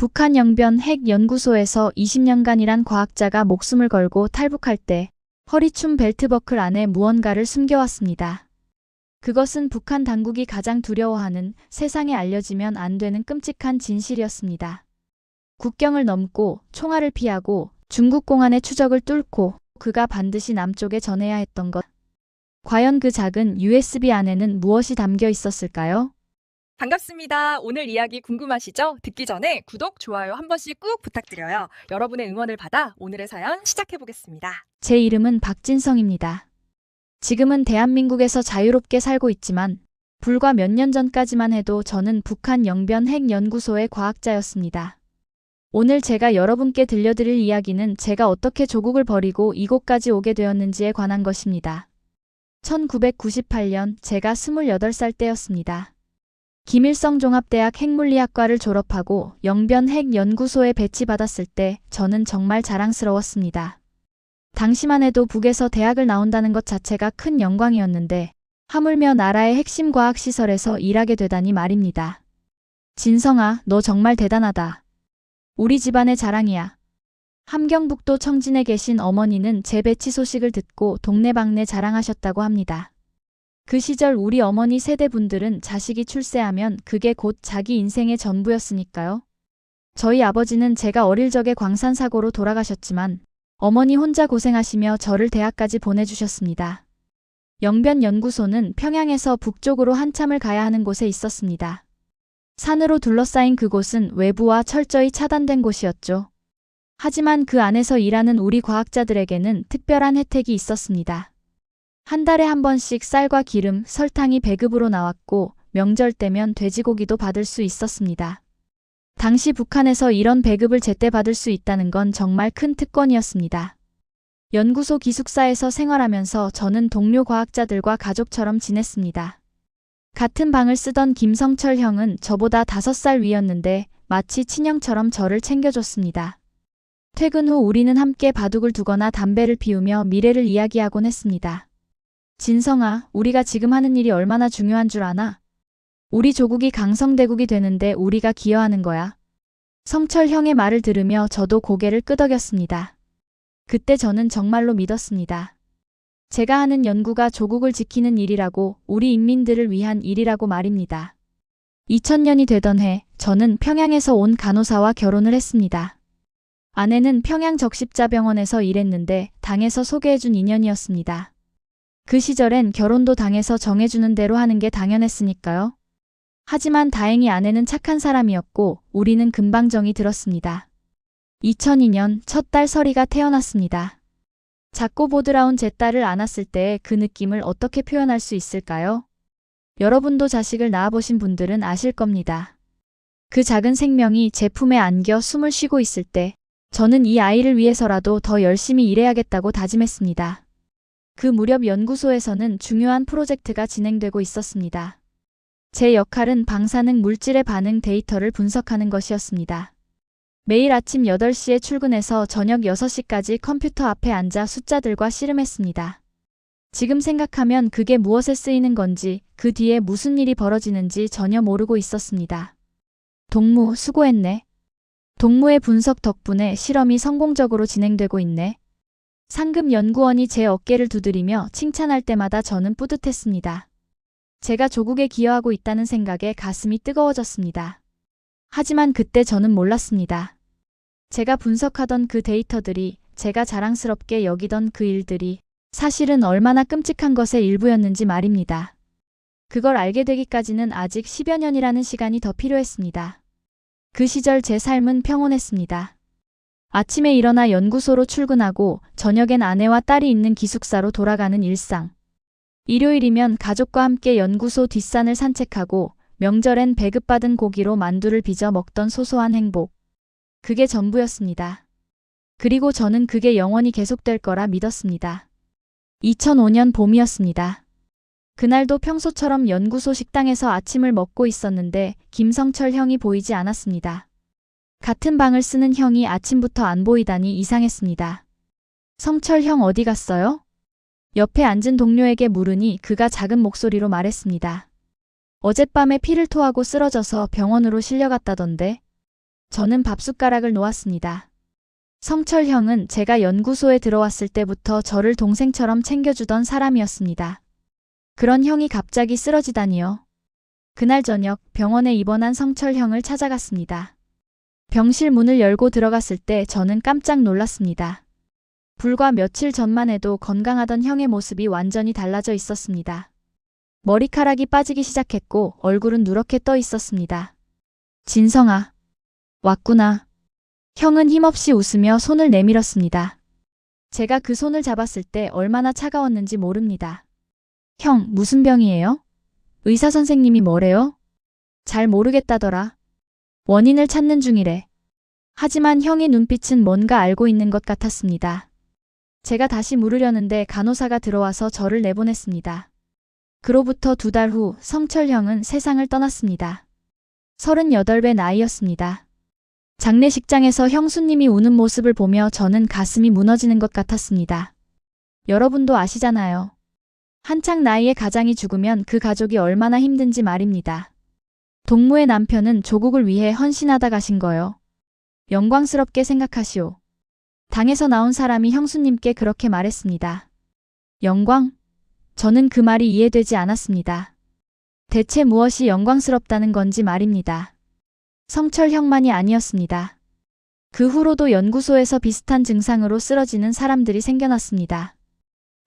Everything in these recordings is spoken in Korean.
북한 영변 핵연구소에서 20년간 일한 과학자가 목숨을 걸고 탈북할 때 허리춤 벨트버클 안에 무언가를 숨겨왔습니다. 그것은 북한 당국이 가장 두려워하는, 세상에 알려지면 안 되는 끔찍한 진실이었습니다. 국경을 넘고 총알을 피하고 중국 공안의 추적을 뚫고 그가 반드시 남쪽에 전해야 했던 것. 과연 그 작은 USB 안에는 무엇이 담겨 있었을까요? 반갑습니다. 오늘 이야기 궁금하시죠? 듣기 전에 구독, 좋아요 한 번씩 꾹 부탁드려요. 여러분의 응원을 받아 오늘의 사연 시작해보겠습니다. 제 이름은 박진성입니다. 지금은 대한민국에서 자유롭게 살고 있지만 불과 몇 년 전까지만 해도 저는 북한 영변 핵연구소의 과학자였습니다. 오늘 제가 여러분께 들려드릴 이야기는 제가 어떻게 조국을 버리고 이곳까지 오게 되었는지에 관한 것입니다. 1998년 제가 28살 때였습니다. 김일성 종합대학 핵물리학과를 졸업하고 영변 핵연구소에 배치받았을 때 저는 정말 자랑스러웠습니다. 당시만 해도 북에서 대학을 나온다는 것 자체가 큰 영광이었는데 하물며 나라의 핵심 과학시설에서 일하게 되다니 말입니다. 진성아, 너 정말 대단하다. 우리 집안의 자랑이야. 함경북도 청진에 계신 어머니는 제 배치 소식을 듣고 동네방네 자랑하셨다고 합니다. 그 시절 우리 어머니 세대분들은 자식이 출세하면 그게 곧 자기 인생의 전부였으니까요. 저희 아버지는 제가 어릴 적에 광산사고로 돌아가셨지만 어머니 혼자 고생하시며 저를 대학까지 보내주셨습니다. 영변 연구소는 평양에서 북쪽으로 한참을 가야 하는 곳에 있었습니다. 산으로 둘러싸인 그곳은 외부와 철저히 차단된 곳이었죠. 하지만 그 안에서 일하는 우리 과학자들에게는 특별한 혜택이 있었습니다. 한 달에 한 번씩 쌀과 기름, 설탕이 배급으로 나왔고 명절 때면 돼지고기도 받을 수 있었습니다. 당시 북한에서 이런 배급을 제때 받을 수 있다는 건 정말 큰 특권이었습니다. 연구소 기숙사에서 생활하면서 저는 동료 과학자들과 가족처럼 지냈습니다. 같은 방을 쓰던 김성철 형은 저보다 5살 위였는데 마치 친형처럼 저를 챙겨줬습니다. 퇴근 후 우리는 함께 바둑을 두거나 담배를 피우며 미래를 이야기하곤 했습니다. 진성아, 우리가 지금 하는 일이 얼마나 중요한 줄 아나? 우리 조국이 강성대국이 되는데 우리가 기여하는 거야. 성철 형의 말을 들으며 저도 고개를 끄덕였습니다. 그때 저는 정말로 믿었습니다. 제가 하는 연구가 조국을 지키는 일이라고, 우리 인민들을 위한 일이라고 말입니다. 2000년이 되던 해, 저는 평양에서 온 간호사와 결혼을 했습니다. 아내는 평양 적십자병원에서 일했는데 당에서 소개해준 인연이었습니다. 그 시절엔 결혼도 당에서 정해주는 대로 하는 게 당연했으니까요. 하지만 다행히 아내는 착한 사람이었고 우리는 금방 정이 들었습니다. 2002년 첫 딸 설이가 태어났습니다. 작고 보드라운 제 딸을 안았을 때의 그 느낌을 어떻게 표현할 수 있을까요? 여러분도 자식을 낳아보신 분들은 아실 겁니다. 그 작은 생명이 제 품에 안겨 숨을 쉬고 있을 때 저는 이 아이를 위해서라도 더 열심히 일해야겠다고 다짐했습니다. 그 무렵 연구소에서는 중요한 프로젝트가 진행되고 있었습니다. 제 역할은 방사능 물질의 반응 데이터를 분석하는 것이었습니다. 매일 아침 8시에 출근해서 저녁 6시까지 컴퓨터 앞에 앉아 숫자들과 씨름했습니다. 지금 생각하면 그게 무엇에 쓰이는 건지, 그 뒤에 무슨 일이 벌어지는지 전혀 모르고 있었습니다. 동무, 수고했네. 동무의 분석 덕분에 실험이 성공적으로 진행되고 있네. 상급 연구원이 제 어깨를 두드리며 칭찬할 때마다 저는 뿌듯했습니다. 제가 조국에 기여하고 있다는 생각에 가슴이 뜨거워졌습니다. 하지만 그때 저는 몰랐습니다. 제가 분석하던 그 데이터들이, 제가 자랑스럽게 여기던 그 일들이 사실은 얼마나 끔찍한 것의 일부였는지 말입니다. 그걸 알게 되기까지는 아직 10여 년이라는 시간이 더 필요했습니다. 그 시절 제 삶은 평온했습니다. 아침에 일어나 연구소로 출근하고 저녁엔 아내와 딸이 있는 기숙사로 돌아가는 일상. 일요일이면 가족과 함께 연구소 뒷산을 산책하고 명절엔 배급받은 고기로 만두를 빚어 먹던 소소한 행복. 그게 전부였습니다. 그리고 저는 그게 영원히 계속될 거라 믿었습니다. 2005년 봄이었습니다. 그날도 평소처럼 연구소 식당에서 아침을 먹고 있었는데 김성철 형이 보이지 않았습니다. 같은 방을 쓰는 형이 아침부터 안 보이다니 이상했습니다. 성철 형 어디 갔어요? 옆에 앉은 동료에게 물으니 그가 작은 목소리로 말했습니다. 어젯밤에 피를 토하고 쓰러져서 병원으로 실려갔다던데. 저는 밥숟가락을 놓았습니다. 성철 형은 제가 연구소에 들어왔을 때부터 저를 동생처럼 챙겨주던 사람이었습니다. 그런 형이 갑자기 쓰러지다니요. 그날 저녁 병원에 입원한 성철 형을 찾아갔습니다. 병실 문을 열고 들어갔을 때 저는 깜짝 놀랐습니다. 불과 며칠 전만 해도 건강하던 형의 모습이 완전히 달라져 있었습니다. 머리카락이 빠지기 시작했고 얼굴은 누렇게 떠 있었습니다. 진성아, 왔구나. 형은 힘없이 웃으며 손을 내밀었습니다. 제가 그 손을 잡았을 때 얼마나 차가웠는지 모릅니다. 형, 무슨 병이에요? 의사 선생님이 뭐래요? 잘 모르겠다더라. 원인을 찾는 중이래. 하지만 형의 눈빛은 뭔가 알고 있는 것 같았습니다. 제가 다시 물으려는데 간호사가 들어와서 저를 내보냈습니다. 그로부터 2달 후 성철 형은 세상을 떠났습니다. 38배 나이였습니다. 장례식장에서 형수님이 우는 모습을 보며 저는 가슴이 무너지는 것 같았습니다. 여러분도 아시잖아요. 한창 나이에 가장이 죽으면 그 가족이 얼마나 힘든지 말입니다. 동무의 남편은 조국을 위해 헌신하다 가신 거요. 영광스럽게 생각하시오. 당에서 나온 사람이 형수님께 그렇게 말했습니다. 영광? 저는 그 말이 이해되지 않았습니다. 대체 무엇이 영광스럽다는 건지 말입니다. 성철 형만이 아니었습니다. 그 후로도 연구소에서 비슷한 증상으로 쓰러지는 사람들이 생겨났습니다.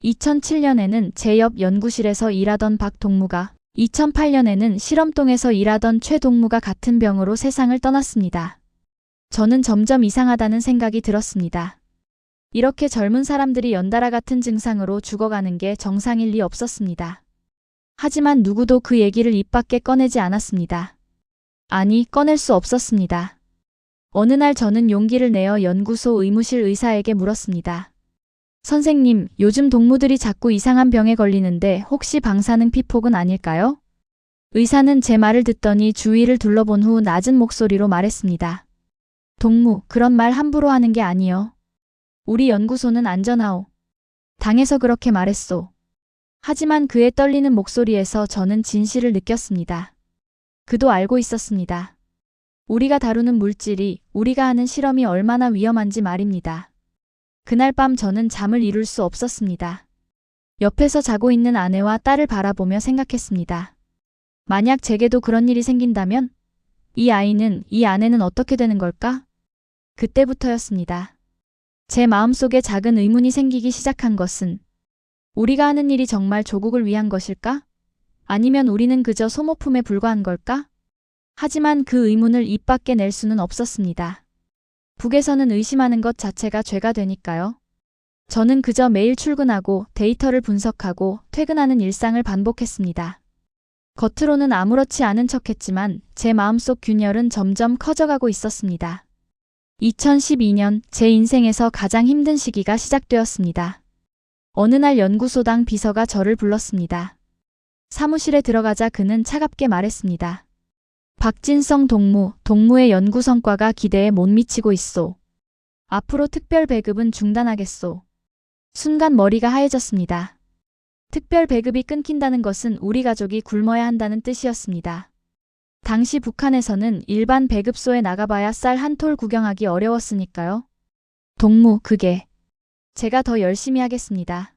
2007년에는 제 옆 연구실에서 일하던 박 동무가, 2008년에는 실험동에서 일하던 최 동무가 같은 병으로 세상을 떠났습니다. 저는 점점 이상하다는 생각이 들었습니다. 이렇게 젊은 사람들이 연달아 같은 증상으로 죽어가는 게 정상일 리 없었습니다. 하지만 누구도 그 얘기를 입 밖에 꺼내지 않았습니다. 아니, 꺼낼 수 없었습니다. 어느 날 저는 용기를 내어 연구소 의무실 의사에게 물었습니다. 선생님, 요즘 동무들이 자꾸 이상한 병에 걸리는데 혹시 방사능 피폭은 아닐까요? 의사는 제 말을 듣더니 주위를 둘러본 후 낮은 목소리로 말했습니다. 동무, 그런 말 함부로 하는 게 아니요. 우리 연구소는 안전하오. 당에서 그렇게 말했소. 하지만 그의 떨리는 목소리에서 저는 진실을 느꼈습니다. 그도 알고 있었습니다. 우리가 다루는 물질이, 우리가 하는 실험이 얼마나 위험한지 말입니다. 그날 밤 저는 잠을 이룰 수 없었습니다. 옆에서 자고 있는 아내와 딸을 바라보며 생각했습니다. 만약 제게도 그런 일이 생긴다면 이 아내는 어떻게 되는 걸까? 그때부터였습니다. 제 마음속에 작은 의문이 생기기 시작한 것은 우리가 하는 일이 정말 조국을 위한 것일까? 아니면 우리는 그저 소모품에 불과한 걸까? 하지만 그 의문을 입 밖에 낼 수는 없었습니다. 북에서는 의심하는 것 자체가 죄가 되니까요. 저는 그저 매일 출근하고 데이터를 분석하고 퇴근하는 일상을 반복했습니다. 겉으로는 아무렇지 않은 척했지만 제 마음속 균열은 점점 커져가고 있었습니다. 2012년 제 인생에서 가장 힘든 시기가 시작되었습니다. 어느 날 연구소당 비서가 저를 불렀습니다. 사무실에 들어가자 그는 차갑게 말했습니다. 박진성 동무의 연구 성과가 기대에 못 미치고 있소. 앞으로 특별 배급은 중단하겠소. 순간 머리가 하얘졌습니다. 특별 배급이 끊긴다는 것은 우리 가족이 굶어야 한다는 뜻이었습니다. 당시 북한에서는 일반 배급소에 나가봐야 쌀 한 톨 구경하기 어려웠으니까요. 동무, 그게 제가 더 열심히 하겠습니다.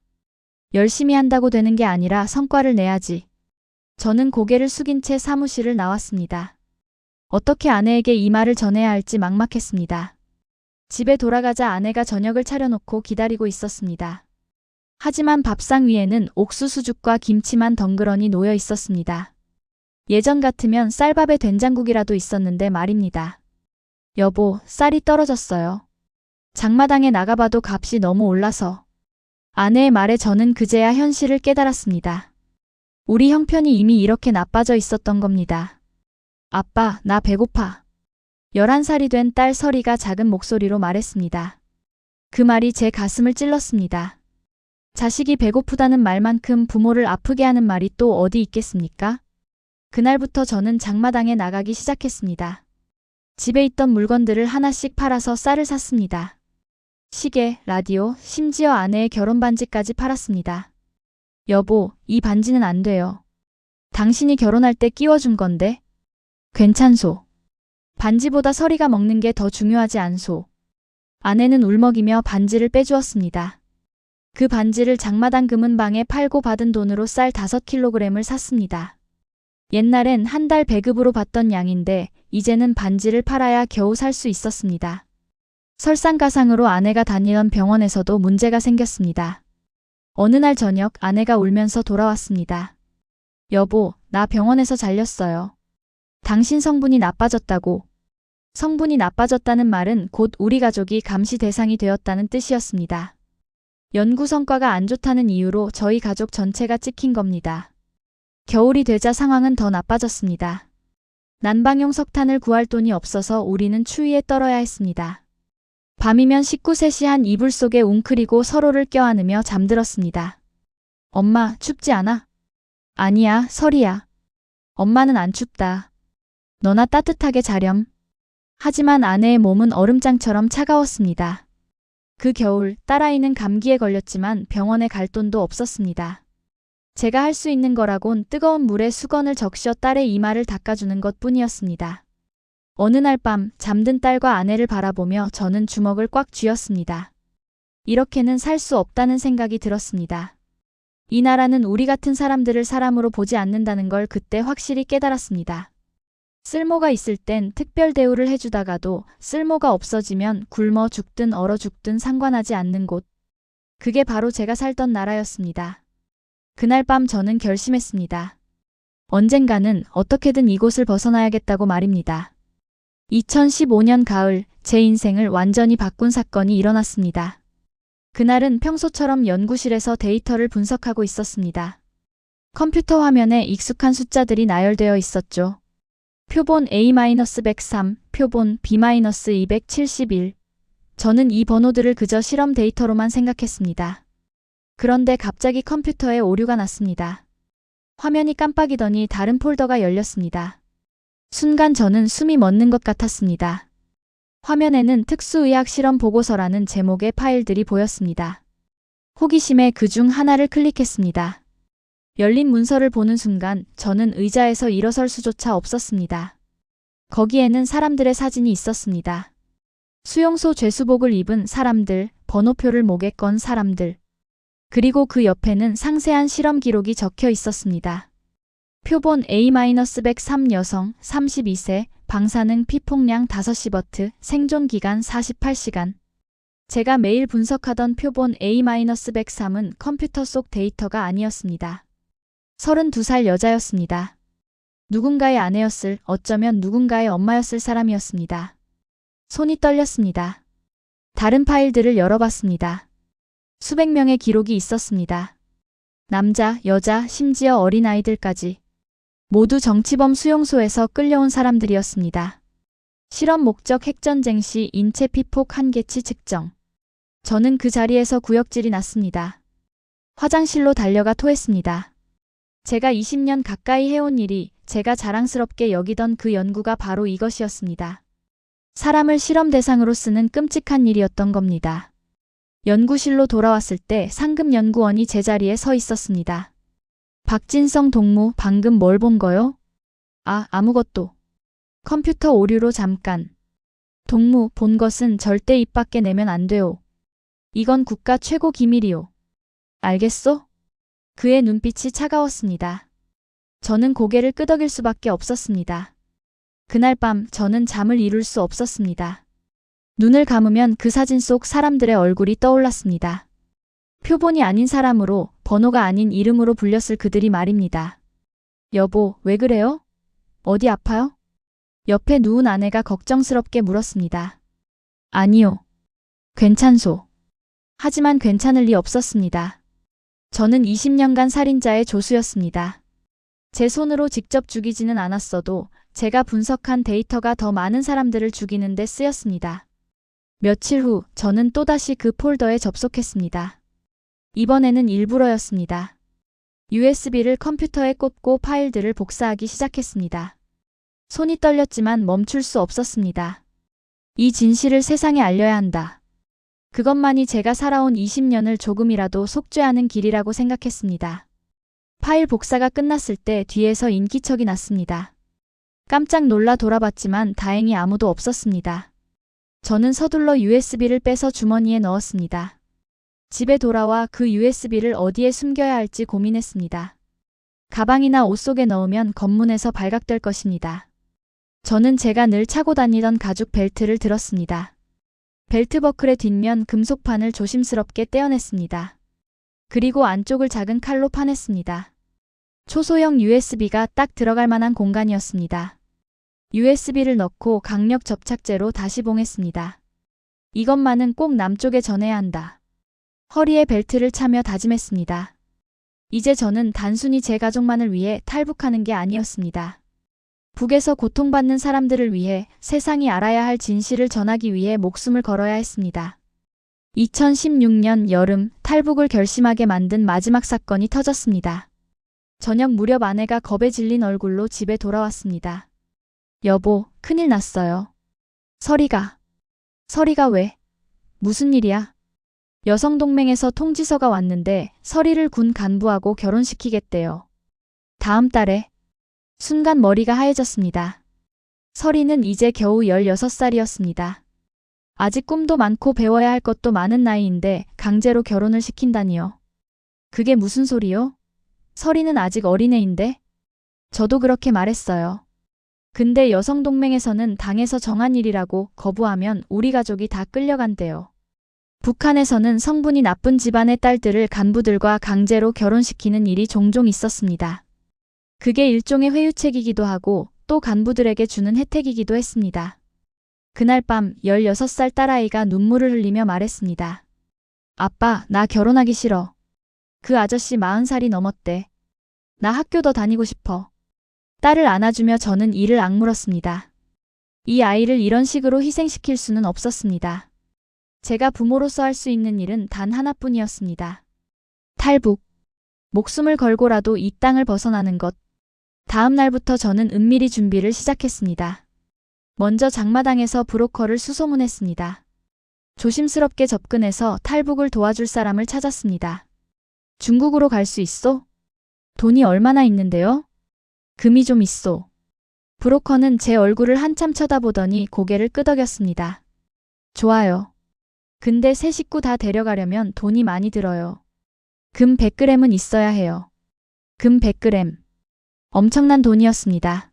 열심히 한다고 되는 게 아니라 성과를 내야지. 저는 고개를 숙인 채 사무실을 나왔습니다. 어떻게 아내에게 이 말을 전해야 할지 막막했습니다. 집에 돌아가자 아내가 저녁을 차려놓고 기다리고 있었습니다. 하지만 밥상 위에는 옥수수죽과 김치만 덩그러니 놓여 있었습니다. 예전 같으면 쌀밥에 된장국이라도 있었는데 말입니다. 여보, 쌀이 떨어졌어요. 장마당에 나가봐도 값이 너무 올라서. 아내의 말에 저는 그제야 현실을 깨달았습니다. 우리 형편이 이미 이렇게 나빠져 있었던 겁니다. 아빠, 나 배고파. 11살이 된 딸 설이가 작은 목소리로 말했습니다. 그 말이 제 가슴을 찔렀습니다. 자식이 배고프다는 말만큼 부모를 아프게 하는 말이 또 어디 있겠습니까? 그날부터 저는 장마당에 나가기 시작했습니다. 집에 있던 물건들을 하나씩 팔아서 쌀을 샀습니다. 시계, 라디오, 심지어 아내의 결혼 반지까지 팔았습니다. 여보, 이 반지는 안 돼요. 당신이 결혼할 때 끼워준 건데. 괜찮소. 반지보다 서리가 먹는 게 더 중요하지 않소. 아내는 울먹이며 반지를 빼주었습니다. 그 반지를 장마당 금은방에 팔고 받은 돈으로 쌀 5kg을 샀습니다. 옛날엔 한 달 배급으로 받던 양인데 이제는 반지를 팔아야 겨우 살 수 있었습니다. 설상가상으로 아내가 다니던 병원에서도 문제가 생겼습니다. 어느 날 저녁 아내가 울면서 돌아왔습니다. 여보, 나 병원에서 잘렸어요. 당신 성분이 나빠졌다고. 성분이 나빠졌다는 말은 곧 우리 가족이 감시 대상이 되었다는 뜻이었습니다. 연구 성과가 안 좋다는 이유로 저희 가족 전체가 찍힌 겁니다. 겨울이 되자 상황은 더 나빠졌습니다. 난방용 석탄을 구할 돈이 없어서 우리는 추위에 떨어야 했습니다. 밤이면 식구 셋이 한 이불 속에 웅크리고 서로를 껴안으며 잠들었습니다. 엄마, 춥지 않아? 아니야, 설이야. 엄마는 안 춥다. 너나 따뜻하게 자렴. 하지만 아내의 몸은 얼음장처럼 차가웠습니다. 그 겨울 딸아이는 감기에 걸렸지만 병원에 갈 돈도 없었습니다. 제가 할 수 있는 거라곤 뜨거운 물에 수건을 적셔 딸의 이마를 닦아주는 것뿐이었습니다. 어느 날 밤 잠든 딸과 아내를 바라보며 저는 주먹을 꽉 쥐었습니다. 이렇게는 살 수 없다는 생각이 들었습니다. 이 나라는 우리 같은 사람들을 사람으로 보지 않는다는 걸 그때 확실히 깨달았습니다. 쓸모가 있을 땐 특별 대우를 해주다가도 쓸모가 없어지면 굶어 죽든 얼어 죽든 상관하지 않는 곳. 그게 바로 제가 살던 나라였습니다. 그날 밤 저는 결심했습니다. 언젠가는 어떻게든 이곳을 벗어나야겠다고 말입니다. 2015년 가을 제 인생을 완전히 바꾼 사건이 일어났습니다. 그날은 평소처럼 연구실에서 데이터를 분석하고 있었습니다. 컴퓨터 화면에 익숙한 숫자들이 나열되어 있었죠. 표본 A-103, 표본 B-271. 저는 이 번호들을 그저 실험 데이터로만 생각했습니다. 그런데 갑자기 컴퓨터에 오류가 났습니다. 화면이 깜빡이더니 다른 폴더가 열렸습니다. 순간 저는 숨이 멎는 것 같았습니다. 화면에는 특수의학 실험 보고서라는 제목의 파일들이 보였습니다. 호기심에 그중 하나를 클릭했습니다. 열린 문서를 보는 순간 저는 의자에서 일어설 수조차 없었습니다. 거기에는 사람들의 사진이 있었습니다. 수용소 죄수복을 입은 사람들, 번호표를 목에 건 사람들. 그리고 그 옆에는 상세한 실험 기록이 적혀 있었습니다. 표본 A-103 여성, 32세, 방사능 피폭량 5시버트, 생존 기간 48시간. 제가 매일 분석하던 표본 A-103은 컴퓨터 속 데이터가 아니었습니다. 32살 여자였습니다. 누군가의 아내였을, 어쩌면 누군가의 엄마였을 사람이었습니다. 손이 떨렸습니다. 다른 파일들을 열어봤습니다. 수백 명의 기록이 있었습니다. 남자, 여자, 심지어 어린아이들까지. 모두 정치범 수용소에서 끌려온 사람들이었습니다. 실험 목적 핵전쟁 시 인체 피폭 한계치 측정. 저는 그 자리에서 구역질이 났습니다. 화장실로 달려가 토했습니다. 제가 20년 가까이 해온 일이 제가 자랑스럽게 여기던 그 연구가 바로 이것이었습니다. 사람을 실험 대상으로 쓰는 끔찍한 일이었던 겁니다. 연구실로 돌아왔을 때 상급연구원이 제자리에 서 있었습니다. 박진성 동무, 방금 뭘 본 거요? 아무것도. 컴퓨터 오류로 잠깐. 동무, 본 것은 절대 입 밖에 내면 안 돼요. 이건 국가 최고 기밀이요. 알겠소? 그의 눈빛이 차가웠습니다. 저는 고개를 끄덕일 수밖에 없었습니다. 그날 밤 저는 잠을 이룰 수 없었습니다. 눈을 감으면 그 사진 속 사람들의 얼굴이 떠올랐습니다. 표본이 아닌 사람으로, 번호가 아닌 이름으로 불렸을 그들이 말입니다. 여보, 왜 그래요? 어디 아파요? 옆에 누운 아내가 걱정스럽게 물었습니다. 아니요. 괜찮소. 하지만 괜찮을 리 없었습니다. 저는 20년간 살인자의 조수였습니다. 제 손으로 직접 죽이지는 않았어도 제가 분석한 데이터가 더 많은 사람들을 죽이는 데 쓰였습니다. 며칠 후 저는 또다시 그 폴더에 접속했습니다. 이번에는 일부러였습니다. USB를 컴퓨터에 꽂고 파일들을 복사하기 시작했습니다. 손이 떨렸지만 멈출 수 없었습니다. 이 진실을 세상에 알려야 한다. 그것만이 제가 살아온 20년을 조금이라도 속죄하는 길이라고 생각했습니다. 파일 복사가 끝났을 때 뒤에서 인기척이 났습니다. 깜짝 놀라 돌아봤지만 다행히 아무도 없었습니다. 저는 서둘러 USB를 빼서 주머니에 넣었습니다. 집에 돌아와 그 USB를 어디에 숨겨야 할지 고민했습니다. 가방이나 옷 속에 넣으면 검문에서 발각될 것입니다. 저는 제가 늘 차고 다니던 가죽 벨트를 들었습니다. 벨트 버클의 뒷면 금속판을 조심스럽게 떼어냈습니다. 그리고 안쪽을 작은 칼로 파냈습니다. 초소형 USB가 딱 들어갈 만한 공간이었습니다. USB를 넣고 강력 접착제로 다시 봉했습니다. 이것만은 꼭 남쪽에 전해야 한다. 허리에 벨트를 차며 다짐했습니다. 이제 저는 단순히 제 가족만을 위해 탈북하는 게 아니었습니다. 북에서 고통받는 사람들을 위해 세상이 알아야 할 진실을 전하기 위해 목숨을 걸어야 했습니다. 2016년 여름 탈북을 결심하게 만든 마지막 사건이 터졌습니다. 저녁 무렵 아내가 겁에 질린 얼굴로 집에 돌아왔습니다. 여보, 큰일 났어요. 서리가 왜? 무슨 일이야? 여성동맹에서 통지서가 왔는데 서리를 군 간부하고 결혼시키겠대요. 다음 달에. 순간 머리가 하얘졌습니다. 서리는 이제 겨우 16살이었습니다. 아직 꿈도 많고 배워야 할 것도 많은 나이인데 강제로 결혼을 시킨다니요. 그게 무슨 소리요? 서리는 아직 어린애인데? 저도 그렇게 말했어요. 근데 여성동맹에서는 당에서 정한 일이라고 거부하면 우리 가족이 다 끌려간대요. 북한에서는 성분이 나쁜 집안의 딸들을 간부들과 강제로 결혼시키는 일이 종종 있었습니다. 그게 일종의 회유책이기도 하고 또 간부들에게 주는 혜택이기도 했습니다. 그날 밤 16살 딸아이가 눈물을 흘리며 말했습니다. 아빠, 나 결혼하기 싫어. 그 아저씨 40살이 넘었대. 나 학교 더 다니고 싶어. 딸을 안아주며 저는 이를 악물었습니다. 이 아이를 이런 식으로 희생시킬 수는 없었습니다. 제가 부모로서 할 수 있는 일은 단 하나뿐이었습니다. 탈북. 목숨을 걸고라도 이 땅을 벗어나는 것. 다음 날부터 저는 은밀히 준비를 시작했습니다. 먼저 장마당에서 브로커를 수소문했습니다. 조심스럽게 접근해서 탈북을 도와줄 사람을 찾았습니다. 중국으로 갈 수 있소? 돈이 얼마나 있는데요? 금이 좀 있소. 브로커는 제 얼굴을 한참 쳐다보더니 고개를 끄덕였습니다. 좋아요. 근데 세 식구 다 데려가려면 돈이 많이 들어요. 금 100g은 있어야 해요. 금 100g. 엄청난 돈이었습니다.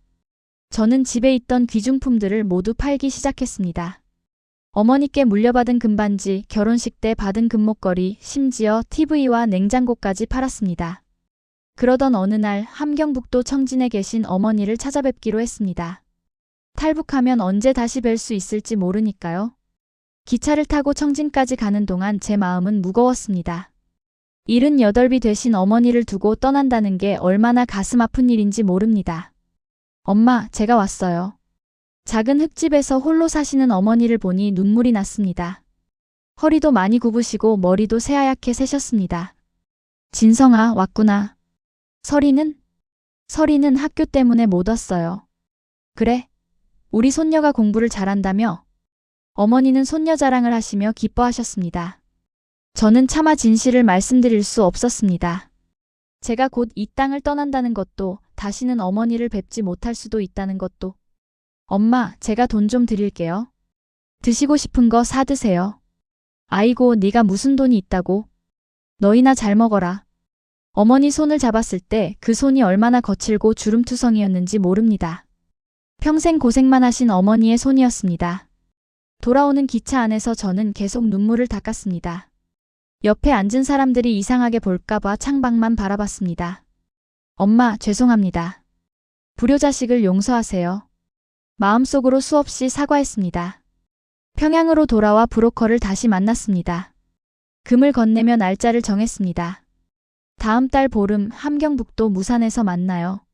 저는 집에 있던 귀중품들을 모두 팔기 시작했습니다. 어머니께 물려받은 금반지, 결혼식 때 받은 금목걸이, 심지어 TV와 냉장고까지 팔았습니다. 그러던 어느 날 함경북도 청진에 계신 어머니를 찾아뵙기로 했습니다. 탈북하면 언제 다시 뵐 수 있을지 모르니까요. 기차를 타고 청진까지 가는 동안 제 마음은 무거웠습니다. 78이 되신 어머니를 두고 떠난다는 게 얼마나 가슴 아픈 일인지 모릅니다. 엄마, 제가 왔어요. 작은 흙집에서 홀로 사시는 어머니를 보니 눈물이 났습니다. 허리도 많이 굽으시고 머리도 새하얗게 새셨습니다. 진성아, 왔구나. 서리는 학교 때문에 못 왔어요. 그래? 우리 손녀가 공부를 잘한다며? 어머니는 손녀 자랑을 하시며 기뻐하셨습니다. 저는 차마 진실을 말씀드릴 수 없었습니다. 제가 곧 이 땅을 떠난다는 것도, 다시는 어머니를 뵙지 못할 수도 있다는 것도. 엄마, 제가 돈 좀 드릴게요. 드시고 싶은 거 사 드세요. 아이고, 네가 무슨 돈이 있다고? 너희나 잘 먹어라. 어머니 손을 잡았을 때 그 손이 얼마나 거칠고 주름투성이었는지 모릅니다. 평생 고생만 하신 어머니의 손이었습니다. 돌아오는 기차 안에서 저는 계속 눈물을 닦았습니다. 옆에 앉은 사람들이 이상하게 볼까봐 창밖만 바라봤습니다. 엄마, 죄송합니다. 불효자식을 용서하세요. 마음속으로 수없이 사과했습니다. 평양으로 돌아와 브로커를 다시 만났습니다. 금을 건네며 날짜를 정했습니다. 다음 달 보름 함경북도 무산에서 만나요.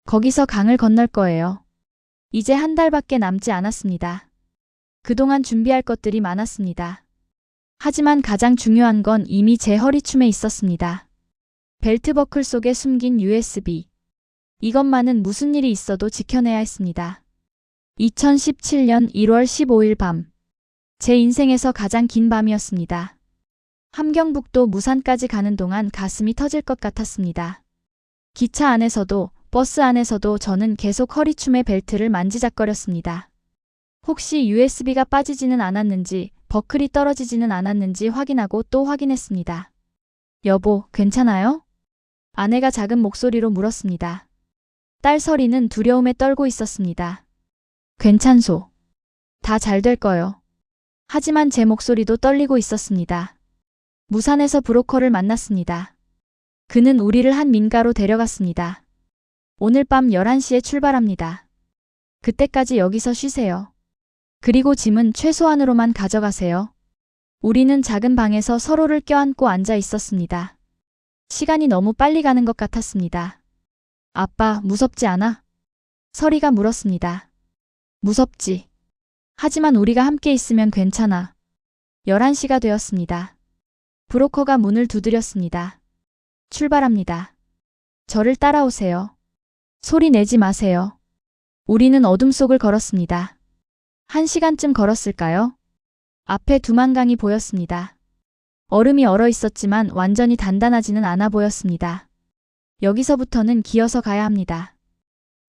거기서 강을 건널 거예요. 이제 한 달밖에 남지 않았습니다. 그동안 준비할 것들이 많았습니다. 하지만 가장 중요한 건 이미 제 허리춤에 있었습니다. 벨트 버클 속에 숨긴 USB. 이것만은 무슨 일이 있어도 지켜내야 했습니다. 2017년 1월 15일 밤. 제 인생에서 가장 긴 밤이었습니다. 함경북도 무산까지 가는 동안 가슴이 터질 것 같았습니다. 기차 안에서도 버스 안에서도 저는 계속 허리춤의 벨트를 만지작거렸습니다. 혹시 USB가 빠지지는 않았는지, 버클이 떨어지지는 않았는지 확인하고 또 확인했습니다. 여보, 괜찮아요? 아내가 작은 목소리로 물었습니다. 딸 설이는 두려움에 떨고 있었습니다. 괜찮소. 다 잘 될 거요. 하지만 제 목소리도 떨리고 있었습니다. 무산에서 브로커를 만났습니다. 그는 우리를 한 민가로 데려갔습니다. 오늘 밤 11시에 출발합니다. 그때까지 여기서 쉬세요. 그리고 짐은 최소한으로만 가져가세요. 우리는 작은 방에서 서로를 껴안고 앉아 있었습니다. 시간이 너무 빨리 가는 것 같았습니다. 아빠, 무섭지 않아? 설이가 물었습니다. 무섭지. 하지만 우리가 함께 있으면 괜찮아. 11시가 되었습니다. 브로커가 문을 두드렸습니다. 출발합니다. 저를 따라오세요. 소리 내지 마세요. 우리는 어둠 속을 걸었습니다. 1시간쯤 걸었을까요? 앞에 두만강이 보였습니다. 얼음이 얼어 있었지만 완전히 단단하지는 않아 보였습니다. 여기서부터는 기어서 가야 합니다.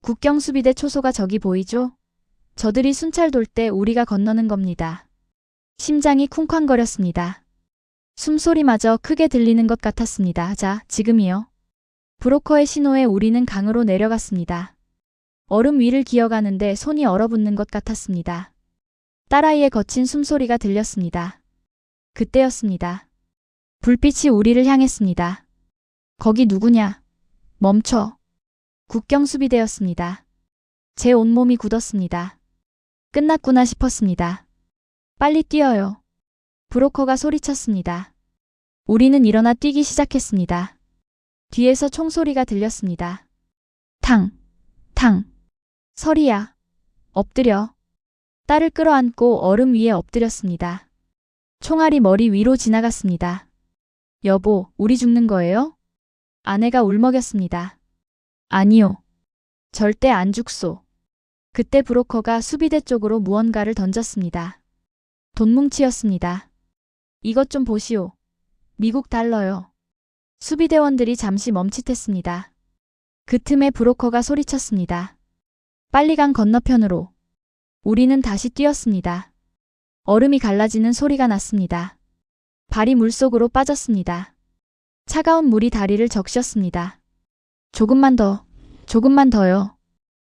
국경수비대 초소가 저기 보이죠? 저들이 순찰 돌 때 우리가 건너는 겁니다. 심장이 쿵쾅거렸습니다. 숨소리마저 크게 들리는 것 같았습니다. 자, 지금이요. 브로커의 신호에 우리는 강으로 내려갔습니다. 얼음 위를 기어가는데 손이 얼어붙는 것 같았습니다. 딸아이의 거친 숨소리가 들렸습니다. 그때였습니다. 불빛이 우리를 향했습니다. 거기 누구냐? 멈춰. 국경수비대였습니다. 제 온몸이 굳었습니다. 끝났구나 싶었습니다. 빨리 뛰어요. 브로커가 소리쳤습니다. 우리는 일어나 뛰기 시작했습니다. 뒤에서 총소리가 들렸습니다. 탕, 탕. 설이야. 엎드려. 딸을 끌어안고 얼음 위에 엎드렸습니다. 총알이 머리 위로 지나갔습니다. 여보, 우리 죽는 거예요? 아내가 울먹였습니다. 아니요. 절대 안 죽소. 그때 브로커가 수비대 쪽으로 무언가를 던졌습니다. 돈뭉치였습니다. 이것 좀 보시오. 미국 달러요. 수비대원들이 잠시 멈칫했습니다. 그 틈에 브로커가 소리쳤습니다. 빨리 강 건너편으로. 우리는 다시 뛰었습니다. 얼음이 갈라지는 소리가 났습니다. 발이 물속으로 빠졌습니다. 차가운 물이 다리를 적셨습니다. 조금만 더, 조금만 더요.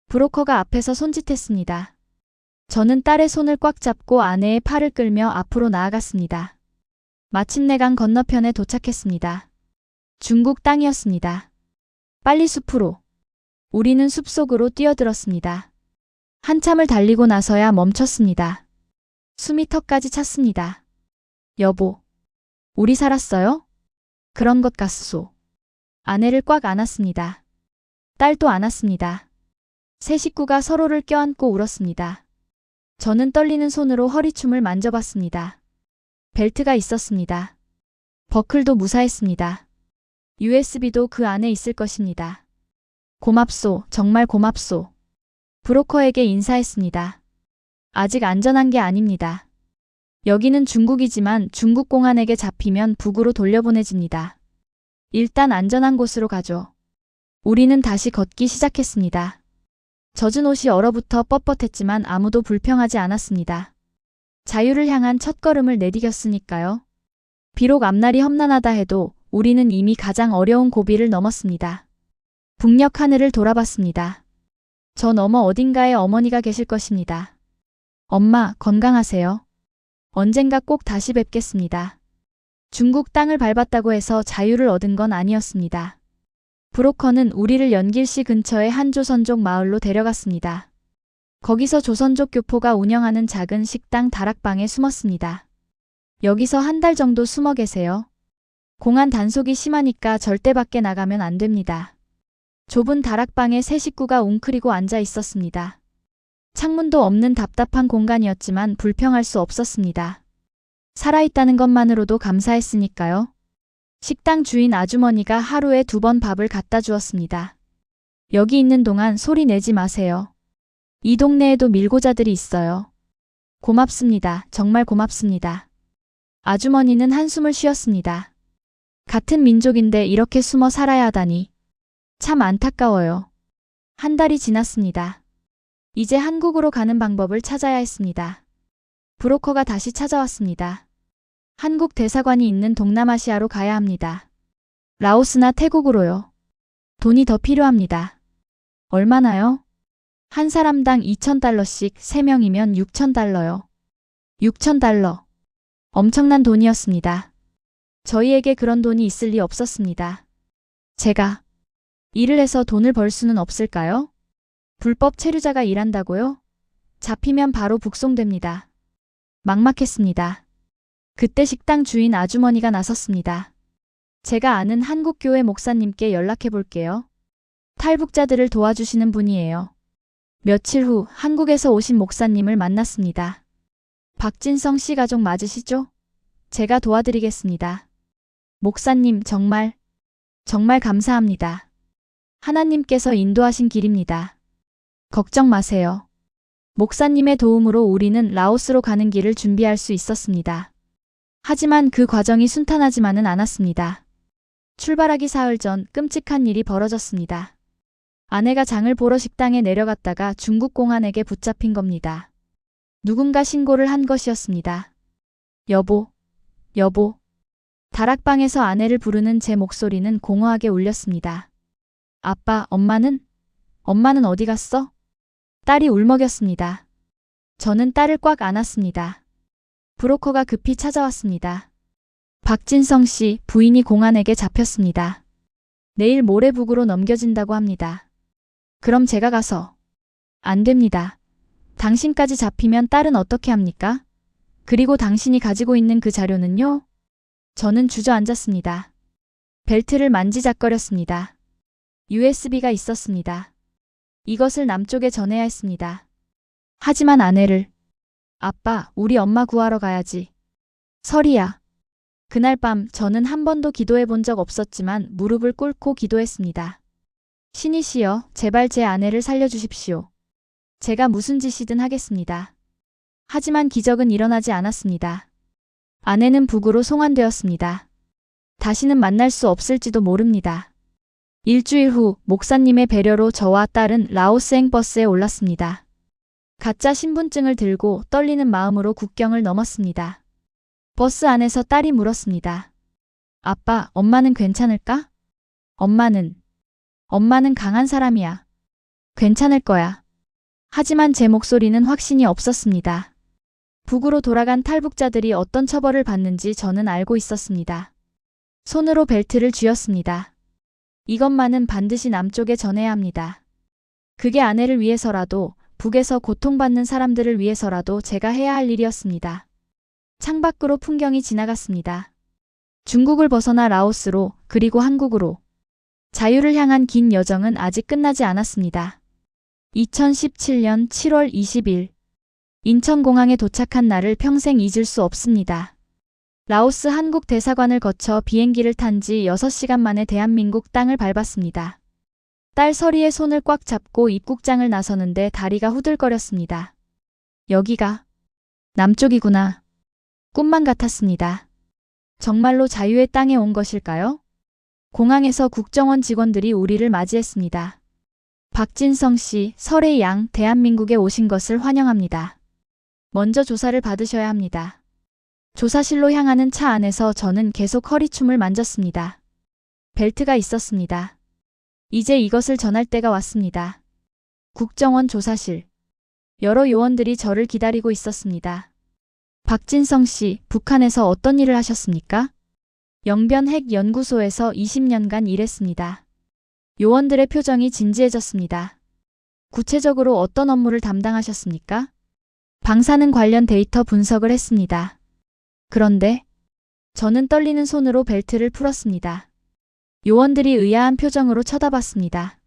브로커가 앞에서 손짓했습니다. 저는 딸의 손을 꽉 잡고 아내의 팔을 끌며 앞으로 나아갔습니다. 마침내 강 건너편에 도착했습니다. 중국 땅이었습니다. 빨리 숲으로. 우리는 숲속으로 뛰어들었습니다. 한참을 달리고 나서야 멈췄습니다. 숨이 턱까지 찼습니다. 여보, 우리 살았어요? 그런 것 같소. 아내를 꽉 안았습니다. 딸도 안았습니다. 세 식구가 서로를 껴안고 울었습니다. 저는 떨리는 손으로 허리춤을 만져봤습니다. 벨트가 있었습니다. 버클도 무사했습니다. USB도 그 안에 있을 것입니다. 고맙소, 정말 고맙소. 브로커에게 인사했습니다. 아직 안전한 게 아닙니다. 여기는 중국이지만 중국 공안에게 잡히면 북으로 돌려보내집니다. 일단 안전한 곳으로 가죠. 우리는 다시 걷기 시작했습니다. 젖은 옷이 얼어붙어 뻣뻣했지만 아무도 불평하지 않았습니다. 자유를 향한 첫걸음을 내디뎠으니까요. 비록 앞날이 험난하다 해도 우리는 이미 가장 어려운 고비를 넘었습니다. 북녘 하늘을 돌아봤습니다. 저 너머 어딘가에 어머니가 계실 것입니다. 엄마, 건강하세요. 언젠가 꼭 다시 뵙겠습니다. 중국 땅을 밟았다고 해서 자유를 얻은 건 아니었습니다. 브로커는 우리를 연길시 근처의 한 조선족 마을로 데려갔습니다. 거기서 조선족 교포가 운영하는 작은 식당 다락방에 숨었습니다. 여기서 한 달 정도 숨어 계세요. 공안 단속이 심하니까 절대 밖에 나가면 안 됩니다. 좁은 다락방에 세 식구가 웅크리고 앉아 있었습니다. 창문도 없는 답답한 공간이었지만 불평할 수 없었습니다. 살아있다는 것만으로도 감사했으니까요. 식당 주인 아주머니가 하루에 2번 밥을 갖다 주었습니다. 여기 있는 동안 소리 내지 마세요. 이 동네에도 밀고자들이 있어요. 고맙습니다. 정말 고맙습니다. 아주머니는 한숨을 쉬었습니다. 같은 민족인데 이렇게 숨어 살아야 하다니. 참 안타까워요. 한 달이 지났습니다. 이제 한국으로 가는 방법을 찾아야 했습니다. 브로커가 다시 찾아왔습니다. 한국 대사관이 있는 동남아시아로 가야 합니다. 라오스나 태국으로요. 돈이 더 필요합니다. 얼마나요? 한 사람당 2,000달러씩 3명이면 6,000달러요. 6,000달러. 엄청난 돈이었습니다. 저희에게 그런 돈이 있을 리 없었습니다. 제가 일을 해서 돈을 벌 수는 없을까요? 불법 체류자가 일한다고요? 잡히면 바로 북송됩니다. 막막했습니다. 그때 식당 주인 아주머니가 나섰습니다. 제가 아는 한국교회 목사님께 연락해 볼게요. 탈북자들을 도와주시는 분이에요. 며칠 후 한국에서 오신 목사님을 만났습니다. 박진성 씨 가족 맞으시죠? 제가 도와드리겠습니다. 목사님 정말 감사합니다. 하나님께서 인도하신 길입니다. 걱정 마세요. 목사님의 도움으로 우리는 라오스로 가는 길을 준비할 수 있었습니다. 하지만 그 과정이 순탄하지만은 않았습니다. 출발하기 사흘 전 끔찍한 일이 벌어졌습니다. 아내가 장을 보러 식당에 내려갔다가 중국 공안에게 붙잡힌 겁니다. 누군가 신고를 한 것이었습니다. 여보. 다락방에서 아내를 부르는 제 목소리는 공허하게 울렸습니다. 아빠, 엄마는 어디 갔어? 딸이 울먹였습니다. 저는 딸을 꽉 안았습니다. 브로커가 급히 찾아왔습니다. 박진성 씨 부인이 공안에게 잡혔습니다. 내일 모레 북으로 넘겨진다고 합니다. 그럼 제가 가서. 안 됩니다. 당신까지 잡히면 딸은 어떻게 합니까? 그리고 당신이 가지고 있는 그 자료는요? 저는 주저앉았습니다. 벨트를 만지작거렸습니다. USB가 있었습니다. 이것을 남쪽에 전해야 했습니다. 하지만 아내를. 아빠, 우리 엄마 구하러 가야지. 설이야. 그날 밤 저는 한 번도 기도해 본 적 없었지만 무릎을 꿇고 기도했습니다. 신이시여, 제발 제 아내를 살려주십시오. 제가 무슨 짓이든 하겠습니다. 하지만 기적은 일어나지 않았습니다. 아내는 북으로 송환되었습니다. 다시는 만날 수 없을지도 모릅니다. 일주일 후 목사님의 배려로 저와 딸은 라오스행 버스에 올랐습니다. 가짜 신분증을 들고 떨리는 마음으로 국경을 넘었습니다. 버스 안에서 딸이 물었습니다. 아빠, 엄마는 괜찮을까? 엄마는 강한 사람이야. 괜찮을 거야. 하지만 제 목소리는 확신이 없었습니다. 북으로 돌아간 탈북자들이 어떤 처벌을 받는지 저는 알고 있었습니다. 손으로 벨트를 쥐었습니다. 이것만은 반드시 남쪽에 전해야 합니다. 그게 아내를 위해서라도, 북에서 고통받는 사람들을 위해서라도 제가 해야 할 일이었습니다. 창밖으로 풍경이 지나갔습니다. 중국을 벗어나 라오스로, 그리고 한국으로. 자유를 향한 긴 여정은 아직 끝나지 않았습니다. 2017년 7월 20일. 인천공항에 도착한 날을 평생 잊을 수 없습니다. 라오스 한국 대사관을 거쳐 비행기를 탄 지 6시간 만에 대한민국 땅을 밟았습니다. 딸 설이의 손을 꽉 잡고 입국장을 나서는데 다리가 후들거렸습니다. 여기가 남쪽이구나. 꿈만 같았습니다. 정말로 자유의 땅에 온 것일까요? 공항에서 국정원 직원들이 우리를 맞이했습니다. 박진성 씨, 설의 양, 대한민국에 오신 것을 환영합니다. 먼저 조사를 받으셔야 합니다. 조사실로 향하는 차 안에서 저는 계속 허리춤을 만졌습니다. 벨트가 있었습니다. 이제 이것을 전할 때가 왔습니다. 국정원 조사실. 여러 요원들이 저를 기다리고 있었습니다. 박진성 씨, 북한에서 어떤 일을 하셨습니까? 영변 핵연구소에서 20년간 일했습니다. 요원들의 표정이 진지해졌습니다. 구체적으로 어떤 업무를 담당하셨습니까? 방사능 관련 데이터 분석을 했습니다. 그런데 저는 떨리는 손으로 벨트를 풀었습니다. 요원들이 의아한 표정으로 쳐다봤습니다.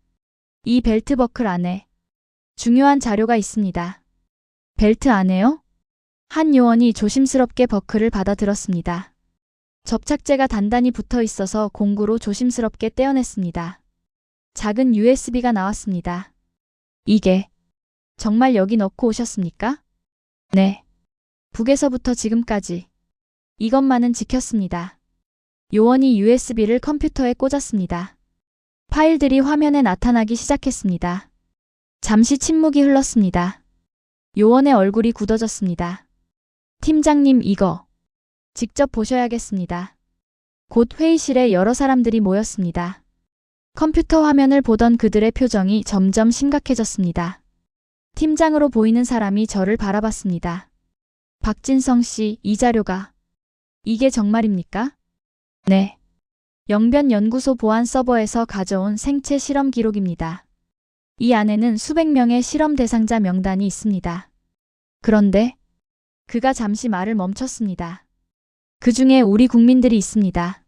이 벨트 버클 안에 중요한 자료가 있습니다. 벨트 안에요? 한 요원이 조심스럽게 버클을 받아들었습니다. 접착제가 단단히 붙어 있어서 공구로 조심스럽게 떼어냈습니다. 작은 USB가 나왔습니다. 이게 정말 여기 넣고 오셨습니까? 네. 북에서부터 지금까지 이것만은 지켰습니다. 요원이 USB를 컴퓨터에 꽂았습니다. 파일들이 화면에 나타나기 시작했습니다. 잠시 침묵이 흘렀습니다. 요원의 얼굴이 굳어졌습니다. 팀장님, 이거 직접 보셔야겠습니다. 곧 회의실에 여러 사람들이 모였습니다. 컴퓨터 화면을 보던 그들의 표정이 점점 심각해졌습니다. 팀장으로 보이는 사람이 저를 바라봤습니다. 박진성 씨, 이 자료가 이게 정말입니까? 네. 영변연구소 보안 서버에서 가져온 생체 실험 기록입니다. 이 안에는 수백 명의 실험 대상자 명단이 있습니다. 그런데 그가 잠시 말을 멈췄습니다. 그 중에 우리 국민들이 있습니다.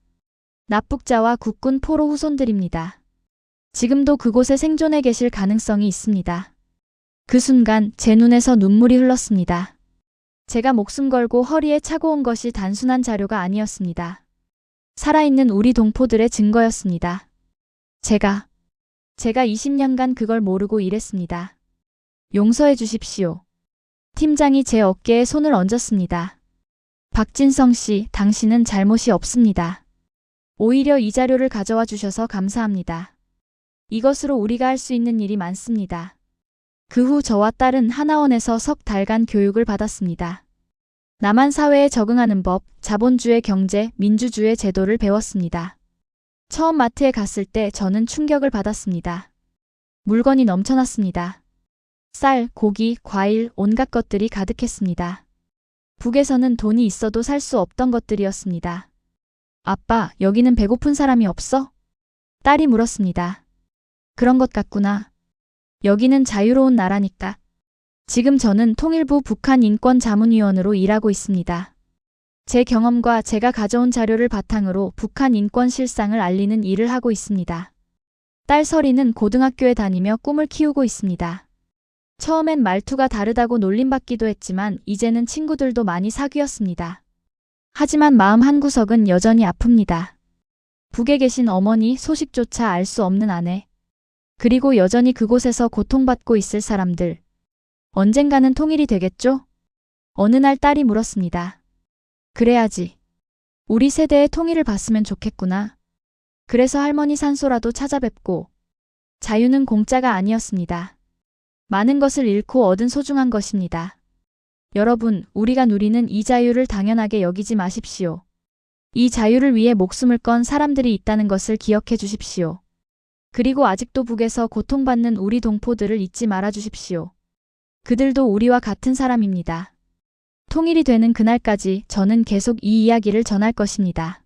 납북자와 국군 포로 후손들입니다. 지금도 그곳에 생존해 계실 가능성이 있습니다. 그 순간 제 눈에서 눈물이 흘렀습니다. 제가 목숨 걸고 허리에 차고 온 것이 단순한 자료가 아니었습니다. 살아있는 우리 동포들의 증거였습니다. 제가 20년간 그걸 모르고 일했습니다. 용서해 주십시오. 팀장이 제 어깨에 손을 얹었습니다. 박진성 씨, 당신은 잘못이 없습니다. 오히려 이 자료를 가져와 주셔서 감사합니다. 이것으로 우리가 할 수 있는 일이 많습니다. 그 후 저와 딸은 하나원에서 석 달간 교육을 받았습니다. 남한 사회에 적응하는 법, 자본주의 경제, 민주주의 제도를 배웠습니다. 처음 마트에 갔을 때 저는 충격을 받았습니다. 물건이 넘쳐났습니다. 쌀, 고기, 과일, 온갖 것들이 가득했습니다. 북에서는 돈이 있어도 살 수 없던 것들이었습니다. 아빠, 여기는 배고픈 사람이 없어? 딸이 물었습니다. 그런 것 같구나. 여기는 자유로운 나라니까. 지금 저는 통일부 북한인권자문위원으로 일하고 있습니다. 제 경험과 제가 가져온 자료를 바탕으로 북한 인권 실상을 알리는 일을 하고 있습니다. 딸 설이는 고등학교에 다니며 꿈을 키우고 있습니다. 처음엔 말투가 다르다고 놀림받기도 했지만 이제는 친구들도 많이 사귀었습니다. 하지만 마음 한구석은 여전히 아픕니다. 북에 계신 어머니, 소식조차 알 수 없는 아내, 그리고 여전히 그곳에서 고통받고 있을 사람들. 언젠가는 통일이 되겠죠? 어느 날 딸이 물었습니다. 그래야지. 우리 세대의 통일을 봤으면 좋겠구나. 그래서 할머니 산소라도 찾아뵙고. 자유는 공짜가 아니었습니다. 많은 것을 잃고 얻은 소중한 것입니다. 여러분, 우리가 누리는 이 자유를 당연하게 여기지 마십시오. 이 자유를 위해 목숨을 건 사람들이 있다는 것을 기억해 주십시오. 그리고 아직도 북에서 고통받는 우리 동포들을 잊지 말아 주십시오. 그들도 우리와 같은 사람입니다. 통일이 되는 그날까지 저는 계속 이 이야기를 전할 것입니다.